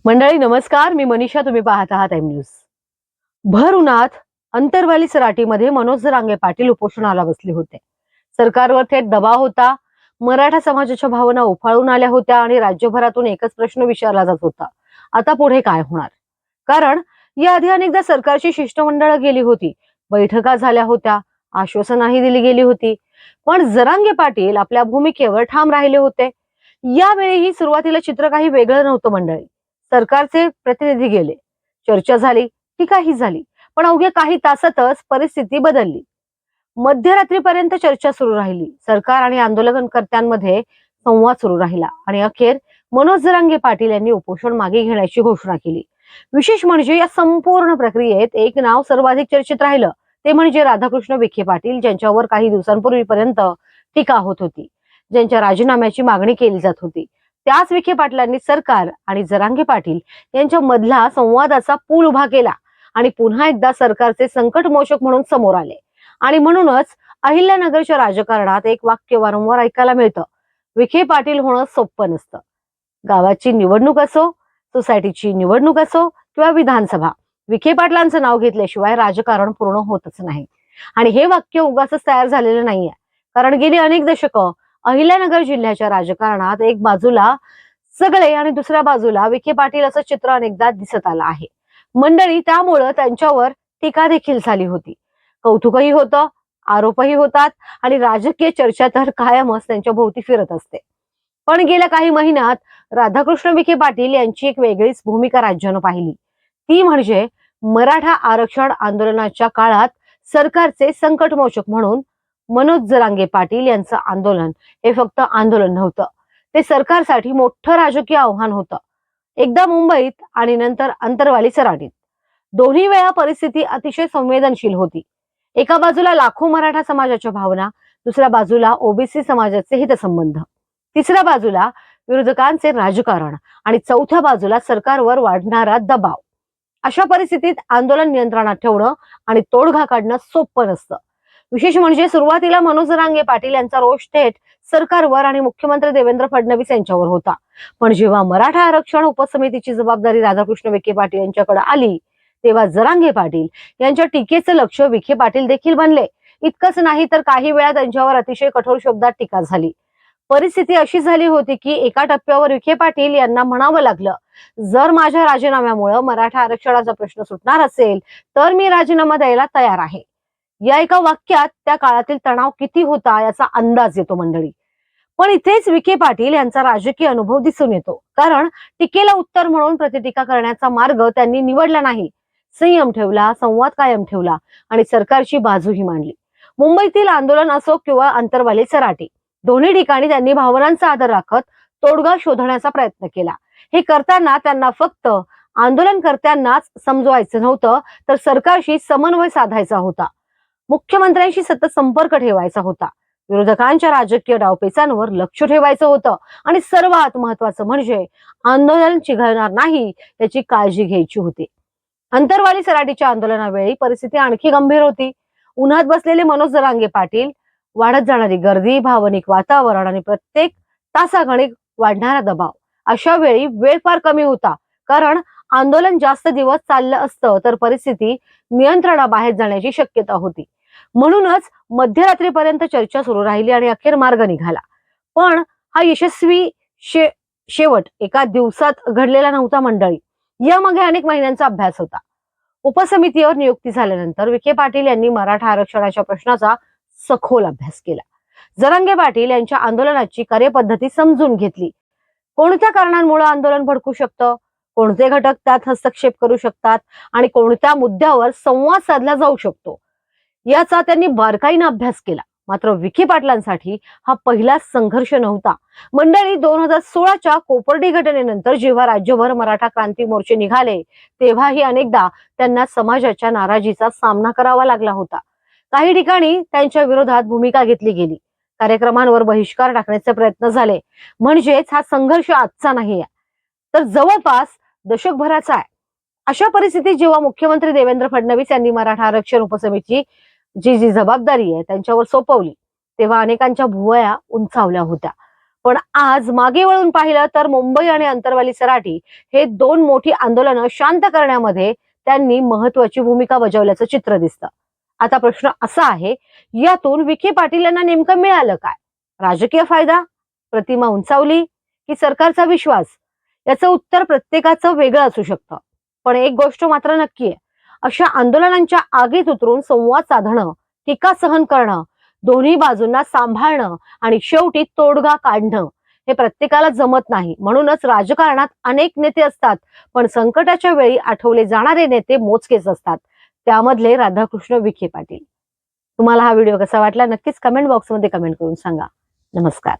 मंडळी नमस्कार, मी मनीषा. तुम्ही पाहत आहात एम न्यूज. भर उन्हात अंतरवाली सराटीमध्ये मनोज जरांगे पाटील उपोषणाला बसले होते. सरकारवर थेट दबाव होता. मराठा समाजाच्या भावना उफाळून आल्या होत्या आणि राज्यभरातून एकच प्रश्न विचारला जात होता, आता पुढे काय होणार? कारण याआधी अनेकदा सरकारची शिष्टमंडळ गेली होती, बैठका झाल्या होत्या, आश्वासनही दिली गेली होती, पण जरांगे पाटील आपल्या भूमिकेवर ठाम राहिले होते. यावेळीही सुरुवातीला चित्र काही वेगळं नव्हतं मंडळी. सरकारचे प्रतिनिधी गेले, चर्चा झाली, टीकाही झाली, पण अवघ्या काही तासातच परिस्थिती बदलली. मध्यरात्रीपर्यंत चर्चा सुरू राहिली. सरकार आणि आंदोलनकर्त्यांमध्ये संवाद सुरू राहिला आणि अखेर मनोज जरांगे पाटील यांनी उपोषण मागे घेण्याची घोषणा केली. विशेष म्हणजे या संपूर्ण प्रक्रियेत एक नाव सर्वाधिक चर्चेत राहिलं, ते म्हणजे राधाकृष्ण विखे पाटील, ज्यांच्यावर काही दिवसांपूर्वीपर्यंत टीका होत होती, ज्यांच्या राजीनाम्याची मागणी केली जात होती. त्याच विखे पाटलांनी सरकार आणि जरांगे पाटील यांच्या मधला संवादाचा पूल उभा केला आणि पुन्हा एकदा सरकारचे संकटमोचक म्हणून समोर आले. आणि म्हणूनच अहिल्यानगरच्या राजकारणात एक वाक्य वारंवार ऐकायला मिळतं: विखे पाटील होणं सोपं नसतं. गावाची निवडणूक असो, सोसायटीची निवडणूक असो किंवा विधानसभा, विखे पाटलांचं नाव घेतल्याशिवाय राजकारण पूर्ण होतच नाही. आणि हे वाक्य उगाच तयार झालेलं नाहीये, कारण गेली अनेक दशकं अहिल्यानगर जिल्ह्याच्या राजकारणात एक बाजूला सगळे आणि दुसऱ्या बाजूला विखे पाटील असं चित्र अनेकदा दिसत आलं आहे. मंडळी, त्यामुळं त्यांच्यावर टीका देखील झाली होती, कौतुकही होतं, आरोपही होतात आणि राजकीय चर्चा तर कायमच त्यांच्या भोवती फिरत असते. पण गेल्या काही महिन्यात राधाकृष्ण विखे पाटील यांची एक वेगळीच भूमिका राज्यानं पाहिली. ती म्हणजे मराठा आरक्षण आंदोलनाच्या काळात सरकारचे संकटमोचक म्हणून मनोज जरांगे पाटील यांचं आंदोलन हे फक्त आंदोलन नव्हतं, ते सरकारसाठी मोठं राजकीय आव्हान होतं. एकदा मुंबईत आणि नंतर अंतरवाली सराटीत. दोन्ही वेळा परिस्थिती अतिशय संवेदनशील होती. एका बाजूला लाखो मराठा समाजाच्या भावना, दुसऱ्या बाजूला ओबीसी समाजाचे हितसंबंध, तिसऱ्या बाजूला विरोधकांचे राजकारण आणि चौथ्या बाजूला सरकारवर वाढणारा दबाव. अशा परिस्थितीत आंदोलन नियंत्रणात ठेवणं आणि तोडगा काढणं सोपं नसतं. विशेष म्हणजे सुरुवातीला मनोज जरांगे पाटील यांचा रोष थेट सरकारवर आणि मुख्यमंत्री देवेंद्र फडणवीस यांच्यावर होता. पण जेव्हा मराठा आरक्षण उपसमितीची जबाबदारी राधाकृष्ण विखे पाटील यांच्याकडे आली, तेव्हा जरांगे पाटील यांच्या टीकेचं लक्ष विखे पाटील देखील बनले. इतकंच नाही तर काही वेळा त्यांच्यावर अतिशय कठोर शब्दात टीका झाली. परिस्थिती अशी झाली होती की एका टप्प्यावर विखे पाटील यांना म्हणावं लागलं, जर माझ्या राजीनाम्यामुळे मराठा आरक्षणाचा प्रश्न सुटणार असेल तर मी राजीनामा द्यायला तयार आहे. या एका वाक्यात त्या काळातील तणाव किती होता याचा अंदाज येतो मंडळी. पण इथेच विखे पाटील यांचा राजकीय अनुभव दिसून येतो, कारण टीकेला उत्तर म्हणून प्रतिटीका करण्याचा मार्ग त्यांनी निवडला नाही. संयम ठेवला, संवाद कायम ठेवला आणि सरकारची बाजूही मांडली. मुंबईतील आंदोलन असो किंवा अंतरवाली सराटी, दोन्ही ठिकाणी त्यांनी भावनांचा आदर राखत तोडगा शोधण्याचा प्रयत्न केला. हे करताना त्यांना फक्त आंदोलनकर्त्यांनाच समजवायचं नव्हतं, तर सरकारशी समन्वय साधायचा होता, मुख्यमंत्र्यांशी सतत संपर्क ठेवायचा होता, विरोधकांच्या राजकीय डावपेचांवर लक्ष ठेवायचं होतं आणि सर्वात महत्वाचं म्हणजे आंदोलन चिघळणार नाही याची काळजी घ्यायची होती. अंतरवाली सराटीच्या आंदोलनावेळी परिस्थिती आणखी गंभीर होती. उन्हात बसलेले मनोज जरांगे पाटील, वाढत जाणारी गर्दी, भावनिक वातावरण आणि प्रत्येक तासागणिक वाढणारा दबाव. अशा वेळी वेळ फार कमी होता, कारण आंदोलन जास्त दिवस चाललं असतं तर परिस्थिती नियंत्रणाबाहेर जाण्याची शक्यता होती. म्हणूनच मध्यरात्रीपर्यंत चर्चा सुरू राहिली आणि अखेर मार्ग निघाला. पण हा यशस्वी शेवट एका दिवसात घडलेला नव्हता मंडळी. यामागे अनेक महिन्यांचा अभ्यास होता. उपसमितीवर नियुक्ती झाल्यानंतर विखे पाटील यांनी मराठा आरक्षणाच्या प्रश्नाचा सखोल अभ्यास केला. जरांगे पाटील यांच्या आंदोलनाची कार्यपद्धती समजून घेतली. कोणत्या कारणांमुळे आंदोलन भडकू शकतं, कोणते घटक त्यात हस्तक्षेप करू शकतात आणि कोणत्या मुद्द्यावर संवाद साधला जाऊ शकतो, याचा त्यांनी बारकाईने अभ्यास केला. मात्र विखे पाटलांसाठी हा पहिला संघर्ष नव्हता मंडळी. 2016च्या कोपर्डी घटनेनंतर जेव्हा राज्यभर मराठा क्रांती मोर्चे निघाले, तेव्हाही अनेकदा त्यांना समाजाच्या नाराजीचा सामना करावा लागला होता. काही ठिकाणी त्यांच्या विरोधात भूमिका घेतली गेली, कार्यक्रमांवर बहिष्कार टाकण्याचे प्रयत्न झाले. म्हणजेच हा संघर्ष आजचा नाहीये, तर जवळपास दशकभराचा आहे. अशा परिस्थितीत जेव्हा मुख्यमंत्री देवेंद्र फडणवीस यांनी मराठा आरक्षण उपसमितीची जी जबाबदारी आहे त्यांच्यावर सोपवली, तेव्हा अनेकांच्या भुवया उंचावल्या होत्या. पण आज मागे वळून पाहिलं तर मुंबई आणि अंतरवाली सराटी हे दोन मोठी आंदोलनं शांत करण्यामध्ये त्यांनी महत्वाची भूमिका बजावल्याचं चित्र दिसतं. आता प्रश्न असा आहे, यातून विखे पाटील यांना नेमकं मिळालं काय? राजकीय फायदा, प्रतिमा उंचावली की सरकारचा विश्वास? याचं उत्तर प्रत्येकाचं वेगळं असू शकतं. पण एक गोष्ट मात्र नक्की आहे, अशा आंदोलनांच्या आगीत उतरून संवाद साधणं, टीका सहन करणं, दोन्ही बाजूंना सांभाळणं आणि शेवटी तोडगा काढणं हे प्रत्येकाला जमत नाही. म्हणूनच राजकारणात अनेक नेते असतात, पण संकटाच्या वेळी आठवले जाणारे नेते मोजकेच असतात. त्यामधले राधाकृष्ण विखे पाटील. तुम्हाला हा व्हिडिओ कसा वाटला नक्कीच कमेंट बॉक्समध्ये कमेंट करून सांगा. नमस्कार.